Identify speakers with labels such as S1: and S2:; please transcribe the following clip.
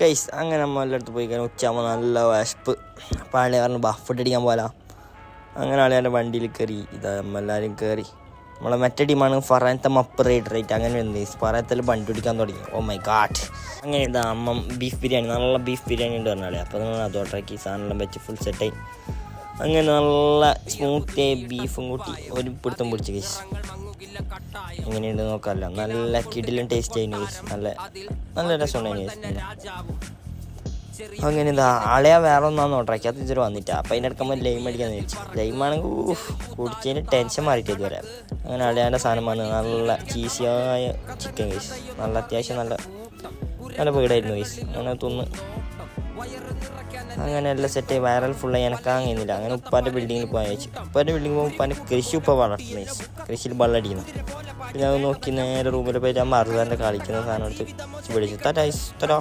S1: Guys അങ്ങനെ നമ്മൾ എല്ലായിടത്ത് പോയി കഴിഞ്ഞാൽ ഉച്ചയാകുമ്പോൾ നല്ല വിശപ്പ്. അപ്പോൾ ആളെ പറഞ്ഞു ഫുഡ് അടിക്കാൻ പോകാം. അങ്ങനെ ആളെ വണ്ടിയിൽ കയറി. നമ്മളെല്ലാവരും കയറി. നമ്മളെ മറ്റേ ടീമാണ് ഫറാനത്തെ മപ്പ് റൈറ്റ് അങ്ങനെ വരുന്നത്. ഫറാനത്തിൽ വണ്ടി ഓടിക്കാൻ തുടങ്ങി. Oh my god. അങ്ങനെ അമ്മ ബീഫ് ബിരിയാണി, നല്ല ബീഫ് ബിരിയാണി ഉണ്ട് പറഞ്ഞാളെ. അപ്പോൾ നിങ്ങൾ അത് ഓർഡറാക്കി സാധനമെല്ലാം വെച്ച് ഫുൾ സെറ്റായി. അങ്ങനെ നല്ല സ്മൂത്തി ബീഫും കൂട്ടി ഒരു പിടുത്തം പിടിച്ച് ഗൈസ്. എങ്ങനെയുണ്ട് നോക്കാമല്ലോ. നല്ല കിടിലും ടേസ്റ്റ് ആയിരുന്നു ഗൈസ്. നല്ല രസമുണ്ടായിരുന്നു ഗൈസ്. അങ്ങനെ ആളെയാ വേറെ ഒന്നാന്ന് ഓർഡറാക്കി. അത് ഇച്ചിരി വന്നിട്ടാ. അപ്പം അതിനെടുക്കുമ്പോൾ ലൈം അടിക്കാന്ന് വെച്ചു. ലൈമാണെങ്കിൽ കുടിച്ചതിന് ടെൻഷൻ മാറിയിട്ട് ഇതുവരെ. അങ്ങനെ ആളെയാൻ്റെ സാധനം വന്ന് നല്ല ചീസിയായ ചിക്കൻ ഗൈസ്. നല്ല അത്യാവശ്യം നല്ല വീടായിരുന്നു ഗൈസ്. അങ്ങനെ തിന്ന് അങ്ങനെ എല്ലാം സെറ്റായി. വൈറൽ ഫുള്ളായി എനക്കാൻ കഴിയുന്നില്ല. അങ്ങനെ ഉപ്പാൻ്റെ ബിൽഡിങ്ങിൽ പോകാൻ വെച്ചു. ഉപ്പാൻ്റെ ബിൽഡിങ്ങിൽ പോകുമ്പോൾ ഉപ്പാൻ്റെ കൃഷി വളർത്തുന്ന ഗൈസ്. കൃഷിയിൽ വെള്ളമടിക്കുന്നു. പിന്നെ അത് നോക്കി നേരെ റൂമിൽ പോയിട്ട് അമ്മ അറുതാൻ്റെ കളിക്കുന്ന സാധനം എടുത്ത് പിടിച്ചു. തരാ